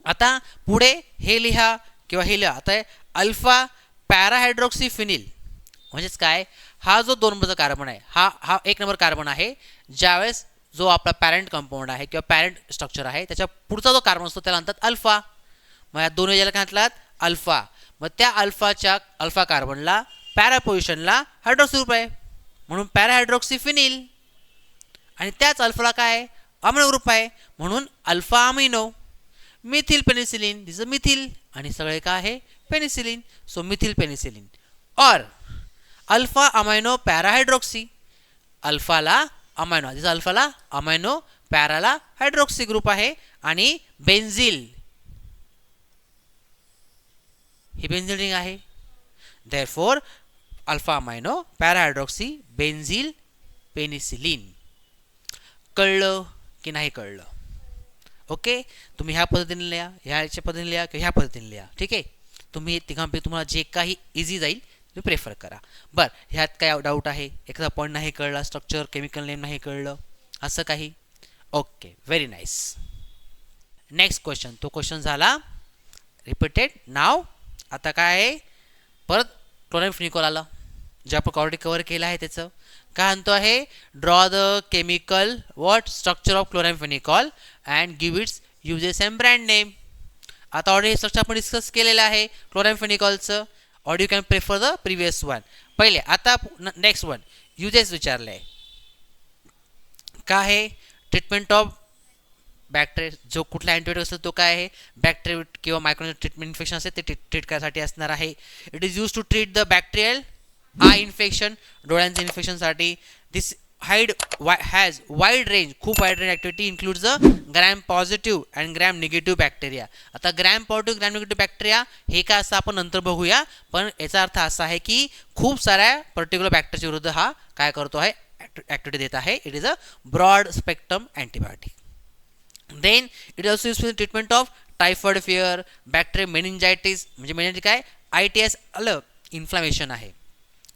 आता पुढे हे लिहा किंवा हे लिहा. आता अल्फा पॅराहायड्रॉक्सीफिनिल म्हणजेच काय? हा जो 2 नंबरचा कार्बन आहे, हा 1 नंबर कार्बन आहे. ज्यावेळेस जो आपला पॅरेंट कंपाऊंड आहे किंवा पॅरेंट स्ट्रक्चर आहे, त्याच्या पुढचा जो कार्बन असतो त्याला म्हणतात अल्फा. मग या दोन याला काय म्हटलात? अल्फा. मग त्या अल्फा कार्बनला पॅरा पोझिशनला हायड्रॉक्सी ग्रुप आहे, म्हणून पॅराहायड्रॉक्सीफिनिल. आणि त्याच अल्फाला काय? अमिनो ग्रुप आहे, म्हणून alpha amino. Methyl penicillin, this a methyl. आणि सगळे काय आहे? पेनिसिलिन. So methyl penicillin. और अल्फा अमायनो पॅराहायड्रॉक्सी. अल्फाला अमायनो, दिस अल्फाला अमायनो, पॅराला हायड्रॉक्सी ग्रुप आहे. आणि बेन्झिल, ही बेन्झिल रिंग आहे. Therefore alpha amino parahydroxy benzyl penicillin. कळलं की नाही कळलं? ओके, तुम्ही ह्या पद्धतीने लिहा, ह्याच्या पद्धतीने लिहा किंवा ह्या पद्धतीने लिहा. ठीक आहे, तुम्ही तिघांपैकी तुम्हाला जे काही इझी जाईल तुम्ही प्रेफर करा. बरं, ह्यात काय डाऊट आहे? एखादा पॉईंट नाही कळला, स्ट्रक्चर केमिकल नेम नाही कळलं, असं काही? Okay, very nice. Next question. तो क्वेश्चन झाला रिपीटेड. नाव आता काय आहे? परत क्लोरामफेनिकॉल आला, जे आपण ऑलरेडी कव्हर केलं आहे. त्याचं काय म्हणतो आहे? Draw the chemical what structure of chloramphenicol and give its uses and brand name. आता ऑलरेडी हे स्ट्रक्चर आपण डिस्कस केलेलं आहे क्लोरामफेनिकॉलचं. Or you can prefer the previous one. पहिले आता नेक्स्ट वन युजेस विचारलं आहे. काय आहे? Treatment of bacteria. जो कुठला अँटीबायोटिक असेल तो काय आहे? बॅक्टेरिया किंवा मायक्रो ट्रीटमेंट इन्फेक्शन असेल ते ट्रीट करायसाठी असणार आहे. It is use to treat the bacterial eye infection, डोळ्यांचे इन्फेक्शनसाठी. दिस हॅज वाईड रेंज, खूप wide range activity includes the gram positive and gram negative bacteria. आता gram positive gram negative bacteria हे काय असं आपण नंतर बघूया, पण याचा अर्थ असा आहे की खूप साऱ्या पर्टिक्युलर बॅक्टेरियाच्या विरुद्ध हा काय करतो आहे? ॲक्टिव्हिटी देत आहे. It is a broad spectrum antibiotic. Then it also use for the treatment of typhoid fever, bacteria meningitis. म्हणजे मेनिंजायटिस काय? ITS आलं, इन्फ्लामेशन आहे.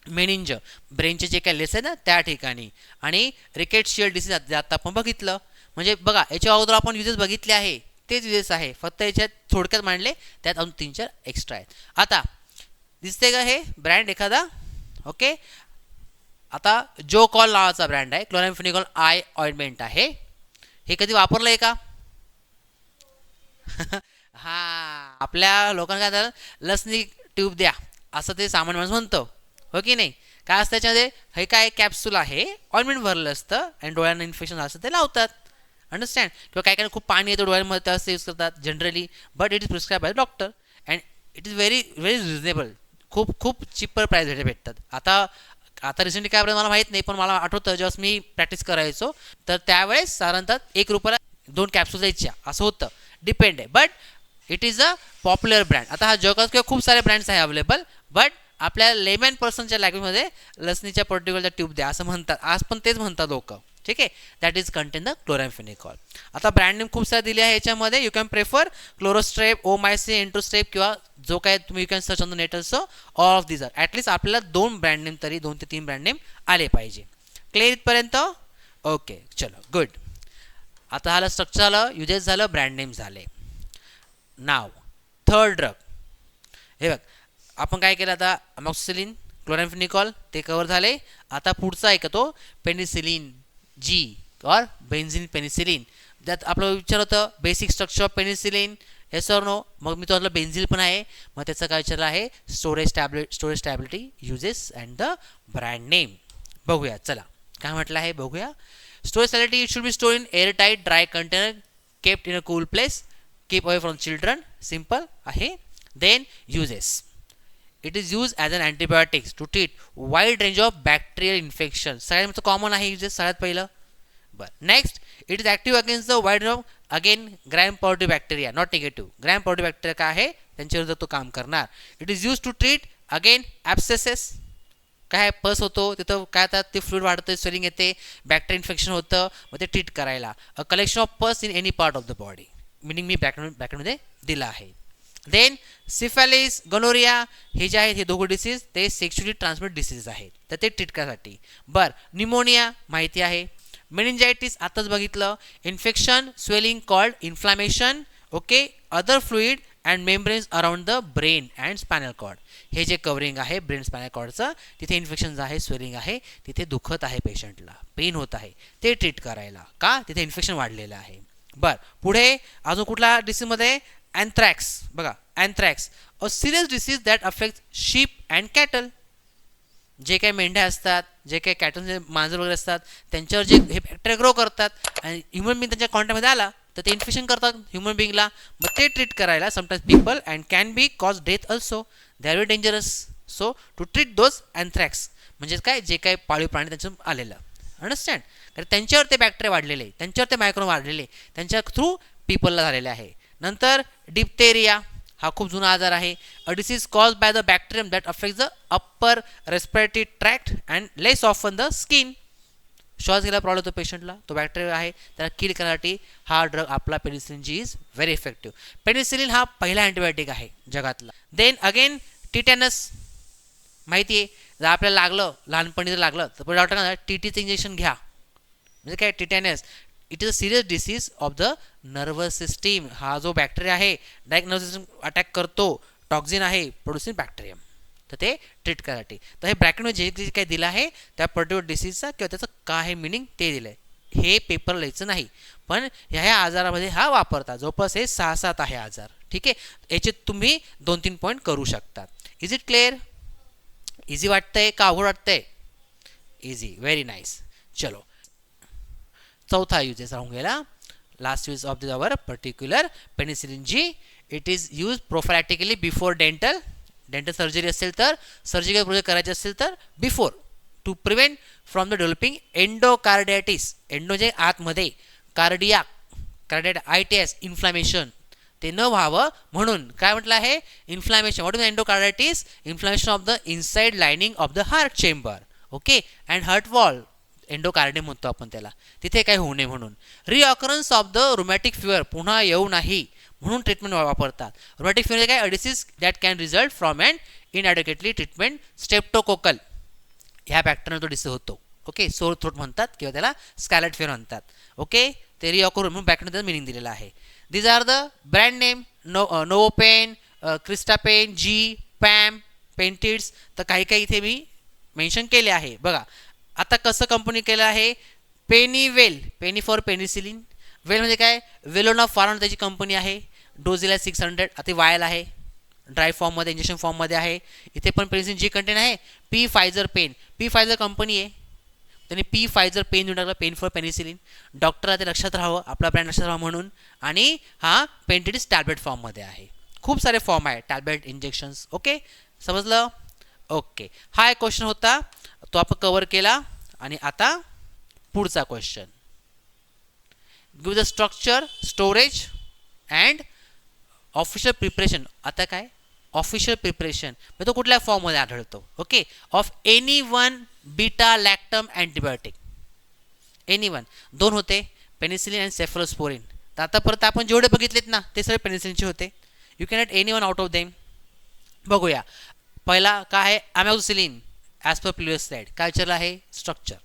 मेनिंज ब्रेनचे जे काय लेस आहे ना त्या ठिकाणी. आणि रिकेट्शियल डिसीज आता आपण बघितलं. म्हणजे बघा, याच्या अगोदर आपण युजेस बघितले आहे, तेच युजेस आहे, फक्त याच्यात थोडक्यात मांडले, त्यात अजून 3-4 एक्स्ट्रा आहेत. आता दिसते का हे ब्रँड एखादा? ओके, आता जो कॉल नावाचा ब्रँड आहे, क्लोरामफेनिकॉल आय ऑइंटमेंट आहे. हे कधी वापरलं आहे का? हां, आपल्या लोकांना काय झालं? लसणी ट्यूब द्या असं ते सामान्य माणूस म्हणतो, हो की नाही? काय असतं त्याच्यामध्ये? हे काय कॅप्सूल आहे, ऑइंटमेंट भरलं असतं आणि डोळ्यांना इन्फेक्शन असतं ते लावतात. अंडरस्टँड? किंवा काय काय खूप पाणी येतं डोळ्यांमध्ये तर असं यूज करतात generally. But it is prescribe by doctor and it is very very reasonable. खूप चिपर प्राईस भेटतात. आता रिसेंटली काय मला माहीत नाही, पण मला आठवतं जेव्हा मी प्रॅक्टिस करायचो तर त्यावेळेस साधारणतः 1 रुपयाला 2 कॅप्सूल द्यायच्या असं होतं. डिपेंड आहे, but it is a popular brand. आता हा जगात किंवा खूप सारे ब्रँड्स आहे अवेलेबल, बट आपल्या लेमॅन पर्सनच्या लँग्वेजमध्ये लसणीच्या पर्टिक्युलर ट्यूब द्या असं म्हणतात. आज पण तेच म्हणतात लोक. ठीक आहे, that is contain the chloramphenicol. आता ब्रँड नेम खूप सारे दिले आहे याच्यामध्ये. You can prefer Chlorostrep, Omycin, Entrostrep किंवा जो काय तुम्ही you can search on the net also. All of this are at least आपल्याला 2 ब्रँड नेम तरी 2 ते 3 ब्रँड नेम आले पाहिजे. क्लिअर इथपर्यंत? ओके, चलो गुड. आता झालं स्ट्रक्चर झालं, युजेस झालं, ब्रँड नेम झाले. Now third drug. हे बघ, आपण काय केलं आता? अमॉक्सिसिलिन, क्लोरामफेनिकॉल ते कव्हर झाले. आता पुढचा आहे का तो पेनिसिलिन जी और बेन्झिन पेनिसिलिन. त्यात आपलं विचार होतं basic structure of penicillin, yes or no? मग मी तुम्हाला बेन्झिल पण आहे, मग त्याचं काय विचारलं आहे? Storage stability, uses and the brand name. बघूया, चला काय म्हटलं आहे बघूया. Storage stability, it should be store in airtight dry container, kept in a cool place, keep away from children. Simple आहे. Then uses, it is use as an antibiotics to treat wide range of bacterial infection. सगळ्यांचं common आहे uses सगळ्यात पहिलं. बरं, next it is active against the wide range of again gram positive bacteria, not negative. Gram positive bacteria काय आहे? त्यांच्याविरुद्ध तो काम करणार. It is use to treat again abscesses. काय पस होतो तिथं, काय आता ते फ्लूइड वाढतं, स्वेलिंग येते, बॅक्टेरिया इन्फेक्शन होतं, मग ते ट्रीट करायला. A collection of pus in any part of the body, meaning मी बॅकग्राऊंडमध्ये दिलं आहे. देन सिफॅलिस, गनोरिया हे जे आहेत हे दोघं डिसीज ते सेक्शुअली ट्रान्समिट डिसीज आहेत, तर ते ट्रीट करायसाठी. बरं, निमोनिया माहिती आहे, मेनिंजायटिस आताच बघितलं. Infection, swelling called inflammation. Okay, other fluid and membranes around the brain and spinal cord. हे जे कवरिंग आहे ब्रेन स्पायनल कॉर्डचं, तिथे इन्फेक्शन आहे, स्वेलिंग आहे, तिथे दुखत आहे, पेशंटला पेन होत आहे, ते ट्रीट करायला. का? तिथे इन्फेक्शन वाढलेलं आहे. बरं, पुढे अजून कुठला डिसीजमध्ये? अँथ्रॅक्स. बघा, anthrax a serious disease that affect ship and cattle. जे काही मेंढ्या असतात, जे काही कॅटल मांजर वगैरे असतात, त्यांच्यावर जे हे बॅक्टेरिया ग्रो करतात आणि ह्युमन बिंग त्यांच्या कॉन्टॅक्टमध्ये आला तर ते इन्फेक्शन करतात ह्युमन बिंगला. मग ते ट्रीट करायला sometimes people and can be cause death also. They are very dangerous. So to treat those anthrax म्हणजे काय, जे काही पाळीव प्राणी त्यांचं आलेलं. अंडरस्टँड? कारण त्यांच्यावर ते बॅक्टेरिया वाढलेले, त्यांच्यावर ते मायक्रो वाढलेले, त्यांच्या थ्रू पीपलला झालेले आहे. नंतर डिप्थेरिया, हा खूप जुना आजार आहे. A disease cause by the bacterium that affect the upper respiratory tract and less often the skin. श्वास घ्यायला प्रॉब्लेम होतो पेशंटला, तो बॅक्टेरिया आहे, त्याला किल करण्यासाठी हा ड्रग आपला penicillin G is very effective. Penicillin हा पहिला अँटीबायोटिक आहे जगातला. देन अगेन टिटॅनस, माहिती आहे, जर आपल्याला लागलं, लहानपणी जर लागलं तर डॉक्टर म्हणतात टीटीचं इंजेक्शन घ्या. म्हणजे काय? Tetanus. It is a serious disease of the nervous system. हा जो बॅक्टेरिया आहे डायरेक्ट नर्वस सिस्टम अटॅक करतो, टॉक्झिन आहे प्रोड्युसिंग बॅक्टेरियम, तर ते ट्रीट करायसाठी. तर हे ब्रॅकेटमध्ये जे काही दिलं आहे त्या पर्टिक्युलर डिसीजचा किंवा त्याचं काय आहे मिनिंग ते दिलं आहे. हे पेपर लिहायचं नाही, पण ह्या आजारामध्ये हा वापरतात. जवळपास हे 6-7 आहे आजार. ठीक आहे, याचे तुम्ही 2-3 पॉईंट करू शकता. Is it clear? इझी वाटतंय का अवघड वाटतंय? Easy, very nice. चलो, चौथा यूजेस राहून गेला. Last use of this our particular penicillin G. It is use prophylactically before dental surgery असेल तर, सर्जिकल प्रोसेस करायचे असेल तर before, to prevent from the developing endocarditis. Endo जे आतमध्ये, कार्डियाक ITS इन्फ्लामेशन ते न व्हावं म्हणून. काय म्हटलं आहे? Inflammation. What is endocarditis? Inflammation of the inside lining of the heart chamber. Okay, and heart wall, endocardium म्हणतो आपण त्याला, तिथे काही होऊ नये म्हणून. Recurrence of the rheumatic fever, पुन्हा येऊ नाही म्हणून ट्रीटमेंट वापरतात. रुमॅटिक फिवर काय? A disease that can result from and inadequately treatment streptococcal, ह्या बॅक्टेरिया तो डिसीज होतो. ओके, सोर थ्रोट म्हणतात किंवा त्याला स्कॅलेट फिवर म्हणतात. ओके, ते रिऑकर म्हणून बॅक्टेरिया त्याचा मिनिंग दिलेला आहे. These are the brand name. Novopen, Crystapen, G, Pam, Pentids. तर काही काही इथे मी मेन्शन केले आहे. बघा आता कसं कंपनी केलं आहे. पेनीवेल, पेनी फॉर पेनिसिलिन, वेल म्हणजे काय? वेलोना फार्मा त्याची कंपनी आहे. डोझिला 600, आता वायल आहे, ड्राय फॉर्ममध्ये, इंजेक्शन फॉर्ममध्ये आहे. इथे पण पेनिसिलिन जी कंटेन आहे. P Pfizer pen, P Pfizer company आहे, त्यांनी पी फायझर पेन देऊन टाकला, पेन फॉर पेनिसिलिन. डॉक्टरला ते लक्षात राहावं, आपला ब्रँड लक्षात राहावं म्हणून. आणि हा पेंटिडिस टॅबलेट फॉर्ममध्ये आहे. खूप सारे फॉर्म आहे, टॅबलेट, इंजेक्शन्स. ओके, समजलं? ओके, हा एक क्वेश्चन होता, तो आपण कव्हर केला. आणि आता पुढचा question. Give the structure, storage and official preparation. आता काय? ऑफिशियल प्रिपरेशन म्हणजे तो कुठल्या फॉर्ममध्ये आढळतो. Okay, of any one beta lactam antibiotic. Any one, 2 होते, पेनिसिलिन अँड सेफलोस्पोरिन. तर आता परत आपण जेवढे बघितलेत ना ते सगळे पेनिसिलिनचे होते. You can at any one out of them. बघूया, पहिला काय आहे? अमॅक्झिसिलिन. ॲज पर प्रिव्हियस स्लाइड काय विचारलं आहे? स्ट्रक्चर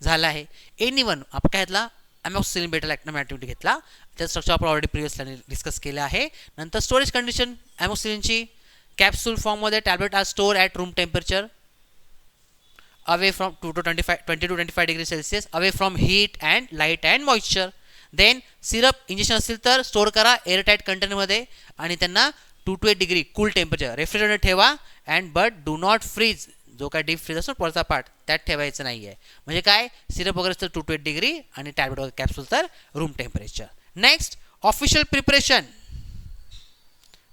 झालं आहे. एनी वन आपण काय घेतला? अमॅक्झिसिलिन बेटा लॅक्टम ॲक्टिव्हिटी घेतला. त्याचं स्ट्रक्चर आपण ऑलरेडी प्रिव्हियस डिस्कस केलं आहे. नंतर स्टोरेज कंडिशन अमॅक्झिसिलिनची, कॅप्सूल फॉर्ममध्ये, tablet are store at room temperature away from 20 to 25 degree Celsius, away from heat and light and moisture. Then syrup injection असेल तर स्टोअर करा एअरटाईट कंटेनरमध्ये आणि त्यांना 2 to 8 degree cool temperature refrigerator ठेवा. And but do not freeze, जो काय deep fridge असतो वरचा पार्ट त्यात ठेवायचं नाही आहे. म्हणजे काय? सिरप वगैरे तर 2 to 8 डिग्री आणि टॅबलेट वगैरे कॅप्सूल तर room temperature. Next, official preparation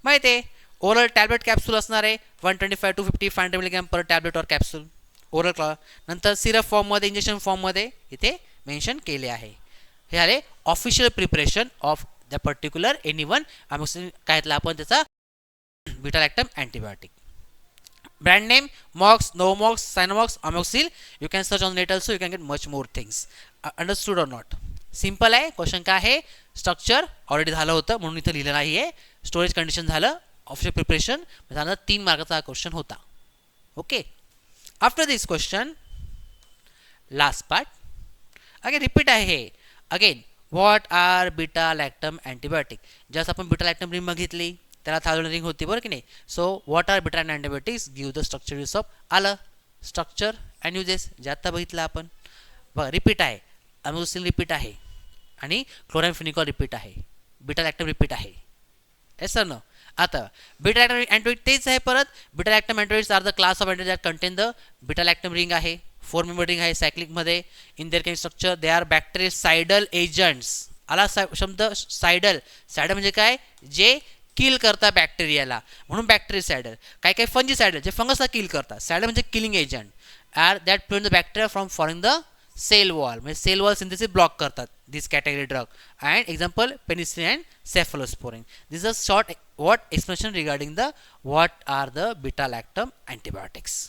माहिती आहे. ओरल टॅबलेट कॅप्सूल असणार आहे, 125 to 50 500 मिलीग्रॅम पर टॅबलेट और कॅप्सूल ओरल क्लॉ. नंतर सिरप फॉर्ममध्ये, इंजेक्शन फॉर्ममध्ये इथे मेन्शन केले आहे. हे आले official preparation of the particular any one amoxicillin. काय घेतला आपण त्याचा? Beta lactam antibiotic. Brand name Mox, Novamox, Synamox, Amoxil. You can search on net also, you can get much more things. Understood और not? Simple आहे. Question काय आहे? Structure already झालं होतं म्हणून इथं लिहिलं नाही आहे. स्टोरेज कंडिशन झालं, ऑफिशियल प्रिपरेशन झालं. 3 मार्काचा हा क्वेश्चन होता. Okay, after this question, last part. Again repeat आहे हे. Again what are beta lactam antibiotic. Just आपण बीटा लॅक्टम रिंग बघितली, त्याला थायरॉइड रिंग होती बरं की नाही. So what are beta antibiotics give the structure use of आलं. स्ट्रक्चर अँड युजेस जे आत्ता बघितलं आपण. बघा रिपीट आहे, अमोक्सिसिलिन रिपीट आहे आणि क्लोरामफेनिकॉल रिपीट आहे, बीटा लॅक्टम रिपीट आहे. Yes sir no. आता बीटा लॅक्टम अँटीबायोटिक तेच आहे परत. Beta lactam antibiotics are the class of antibiotic that contain the beta lactam ring आहे, 4 मेंबर रिंग आहे सायक्लिकमध्ये. In their chemical structure they are bactericidal agents. आला शब्द सायडल. सायडल म्हणजे काय, जे किल करतात बॅक्टेरियाला, म्हणून बॅक्टेरिसाइडल. काही काही फंजीसाइडल जे फंगसला किल करतात. सायडल म्हणजे killing agent are that prevent the bacteria from following the cell wall, म्हणजे सेल वॉल सिंथेसिस ब्लॉक करतात this category drug. And example penicillin and cephalosporin. This is a short what explanation regarding the what are the beta lactam antibiotics.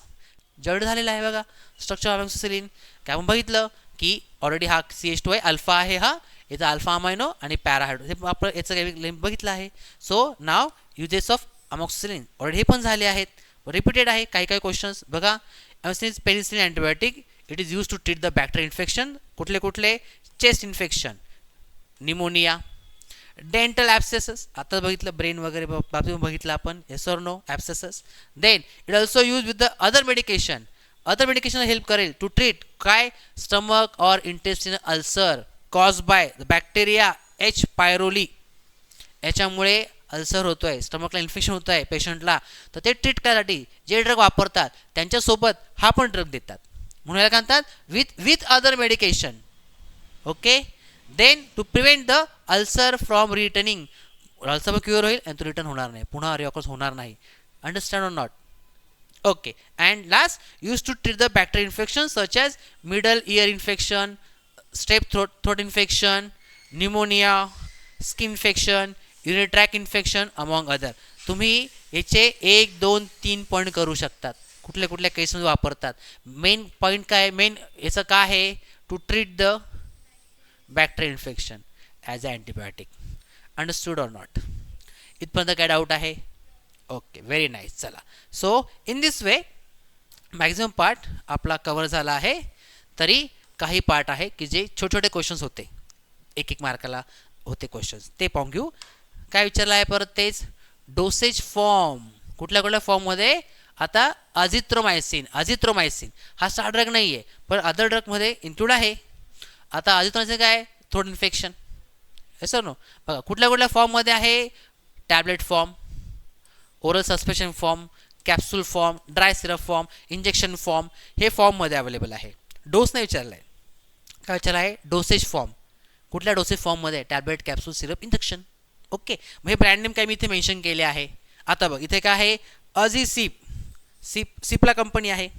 जेवढं झालेलं आहे बघा structure of amoxicillin. काय आपण बघितलं की ऑलरेडी हा CH2 आहे, अल्फा आहे, हा याचा अल्फा अमायनो आणि पॅराहायड्रो हे आपण याचं बघितलं आहे. So now uses of amoxicillin already हे पण झाले आहेत, रिपीटेड आहे. काही काही क्वेश्चन्स बघा. Amoxicillin penicillin antibiotic it is use to treat the bacterial infection. कुठले कुठले, chest infection, pneumonia, dental abscesses आता बघितलं, ब्रेन वगैरे बाबतीत बघितलं आपण, yes or no abscesses. Then it also use with the other medication. Other medication help करेल to treat काय, स्टमक और intestinal ulcer cause by the bacteria H. Pylori. याच्यामुळे अल्सर होतो आहे, स्टमकला इन्फेक्शन होतं आहे पेशंटला, तर ते ट्रीट करायसाठी जे ड्रग वापरतात त्यांच्यासोबत हा पण ड्रग देतात, म्हणून याला काय म्हणतात with other medication. Okay. Then to prevent the ulcer from returning. Ulcer cure होईल आणि तो रिटर्न होणार नाही, पुन्हा रिऑकर्स होणार नाही. Understand or not. Okay. And last use to treat the bacterial infection such as middle ear infection, strep throat infection, pneumonia, skin infection, urinary tract infection among other. तुम्ही याचे 1, 2, 3 पॉईंट करू शकतात कुठल्या कुठल्या केसमध्ये वापरतात. मेन पॉईंट काय, main याचं काय आहे, to treat the bacterial infection as a antibiotic. Understood or not. इथपर्यंत काय डाऊट आहे. Okay, very nice. चला, so in this way maximum part आपला कव्हर झाला आहे. तरी काही पार्ट आहे की जे छोटे छोटे क्वेश्चन्स होते, 1-1 मार्काला होते क्वेश्चन्स, ते पाहून घेऊ. काय विचारलं आहे परत तेच, डोसेज फॉर्म. कुठल्या कुठल्या फॉर्ममध्ये, आता अझिथ्रोमायसिन. अझिथ्रोमायसिन हा स्टार ड्रग नाही आहे, पण अदर ड्रगमध्ये इन्क्लूड आहे. आता अझिथ्रोमायसिन काय, थ्रोट इन्फेक्शन. Sir no. बघा कुठल्या कुठल्या फॉर्ममध्ये आहे, tablet form, oral suspension form, capsule form, dry syrup form, injection form, हे फॉर्ममध्ये अवेलेबल आहे. डोस नाही विचारलं आहे. काय विचारलं आहे, डोसेज फॉर्म. कुठल्या डोसेज फॉर्ममध्ये, tablet, capsule, syrup, injection. Okay. मग हे ब्रँड नेम काय मी इथे मेन्शन केले आहे. आता बघ इथे काय आहे, अझिसिप. सिपला कंपनी आहे,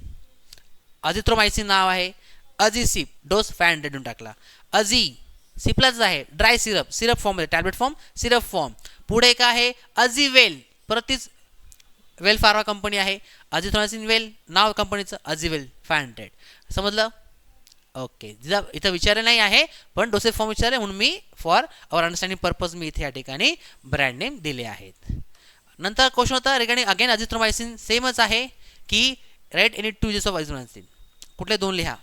अझिथ्रोमायसिन नाव आहे, अझिसिप. डोस 500 देऊन टाकला. अझी सिपलाच आहे, ड्राय सिरप, सिरप फॉर्ममध्ये, टॅबलेट फॉर्म, सिरप फॉर्म. पुढे काय आहे, अझिवेल. परत तीच वेल फार्मा कंपनी आहे. अझिथ्रोमायसिन वेल नाव कंपनीचं, अझिवेल 500. समजलं. ओके. इथं विचारलं नाही आहे, पण डोसेज फॉर्म विचारले म्हणून मी फॉर अवर अंडरस्टँडिंग पर्पज मी इथे या ठिकाणी ब्रँड नेम दिले आहेत. नंतर क्वेश्चन होता रिगार्डिंग अगेन अझिथ्रोमायसिन. सेमच आहे की write any 2 uses of azithromycin. कुठले 2 लिहा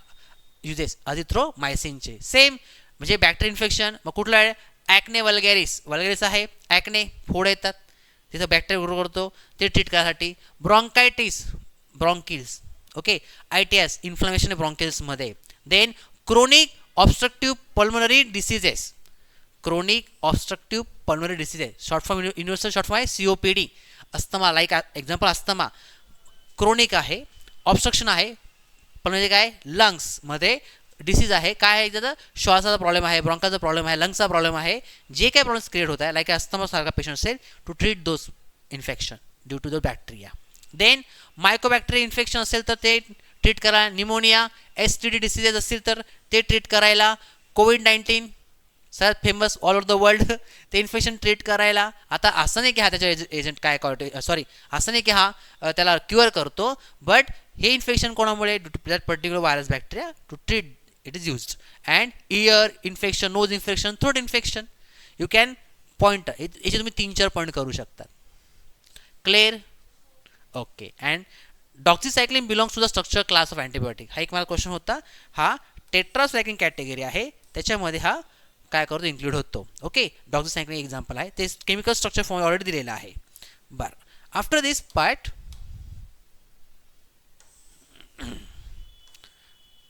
युजेस अझिथ्रोमायसिनचे. सेम म्हणजे बॅक्टेरियल इन्फेक्शन. मग कुठलं आहे, ॲक्ने वल्गॅरिस. वल्गॅरिस आहे, ॲक्ने फोड येतात तिथं बॅक्टेरिया ग्रो करतो, ते ट्रीट करायसाठी. Bronchitis, bronchioles. Okay. ITS inflammation ब्रॉन्किल्समध्ये. Then chronic obstructive pulmonary diseases. Chronic obstructive pulmonary diseases short form, universal short form आहे COPD. Asthma, like example asthma chronic आहे, ऑब्स्ट्रक्शन आहे. पल्मोनरी काय, लंग्समध्ये डिसीज आहे. काय आहे त्याचं, श्वासाचा प्रॉब्लेम आहे, ब्रॉन्काचा प्रॉब्लेम आहे, लंग्सचा प्रॉब्लेम आहे. जे काही प्रॉब्लेम्स क्रिएट होत आहे लाईक अस्थमा सारखा पेशंट असेल, to treat those infection due to the bacteria. Then mycobacteria infection असेल तर ते ट्रीट करा. निमोनिया, STD डिसीजेस असतील तर ते ट्रीट करायला. कोविड-19 सगळ्यात famous all over the world, ते इन्फेक्शन ट्रीट करायला. आता असं नाही की हा त्याच्या एजंट काय सॉरी असं नाही की हा त्याला क्युअर करतो, बट हे इन्फेक्शन कोणामुळे, that particular virus bacteria to treat it is used. And ear infection, nose infection, throat infection. You can point, याचे तुम्ही 3-4 पॉईंट करू शकतात. Clear. Okay. And doxycycline belongs to the structure class of antibiotic. हा एक मला question होता. हा tetracycline category आहे त्याच्यामध्ये हा काय करतो इन्क्लूड होतो. ओके, डॉक्झोसायक्लिन एक्झाम्पल आहे, ते केमिकल स्ट्रक्चर फॉर्म ऑलरेडी दिलेलं आहे. बरं, after this part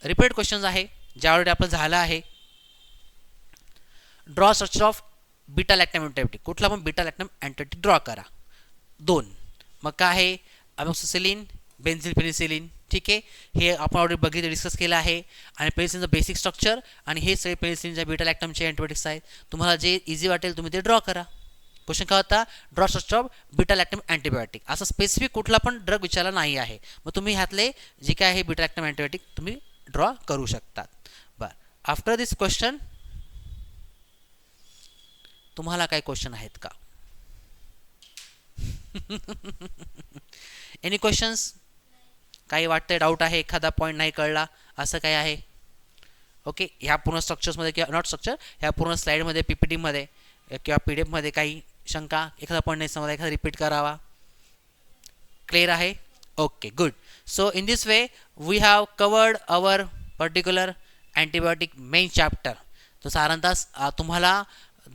repeat questions आहे जे ऑलरेडी आपलं झालं आहे. Draw structure of beta lactam antibiotic, कुठला पण बीटा लॅक्टम अँटीबायोटिक ड्रॉ करा. 2 मग काय आहे, अमोक्सिसिलिन, बेन्झिल पेनिसिलिन. ठीक आहे, हे आपण ऑलरेडी बघितलं, डिस्कस केलं आहे. आणि पेनिसिलिनचं बेसिक स्ट्रक्चर आणि हे सगळे पेनिसिलिनच्या बीटा लॅक्टमचे अँटीबायोटिक्स आहेत. तुम्हाला जे इझी वाटेल तुम्ही ते ड्रॉ करा. क्वेश्चन काय होता, draw structure of beta lactam antibiotic. असं स्पेसिफिक कुठला पण ड्रग विचारला नाही आहे. मग तुम्ही ह्यातले जे काय आहे बीटा लॅक्टम अँटीबायोटिक तुम्ही ड्रॉ करू शकतात. बरं, आफ्टर दिस क्वेश्चन तुम्हाला काय क्वेश्चन आहेत का? Any questions? काही वाटतंय, डाऊट आहे, एखादा पॉईंट नाही कळला असं काय आहे? ओके, ह्या पूर्ण स्ट्रक्चर्समध्ये किंवा नॉट स्ट्रक्चर ह्या पूर्ण स्लाईडमध्ये PPTमध्ये किंवा PDF काही शंका, एखादा पॉईंट नाही समजा, एखादा रिपीट करावा. क्लिअर आहे? Okay, good. So in this way we have covered our particular antibiotic main chapter. तो साधारणतः तुम्हाला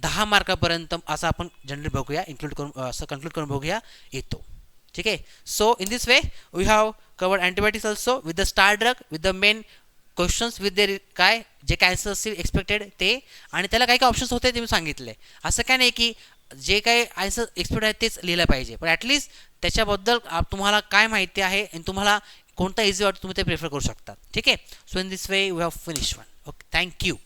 10 मार्कापर्यंत असं आपण जनरली बघूया, इन्क्लूड करून असं कन्क्लूड करून बघूया येतो. ठीक आहे. So in this way we have covered antibiotics also with the star drug, with the main questions, with their काय जे कॅन्सर असतील एक्सपेक्टेड ते, आणि त्याला काही काही ऑप्शन्स होते ते मी सांगितले. असं काय नाही की जे काही आन्सर एक्सपेक्ट आहे तेच लिहिलं पाहिजे, पण ॲटलिस्ट त्याच्याबद्दल तुम्हाला काय माहिती आहे आणि तुम्हाला कोणता इझी वाटतो तुम्ही ते प्रेफर करू शकता. ठीक आहे. So in this way we have finish one. Okay, thank you.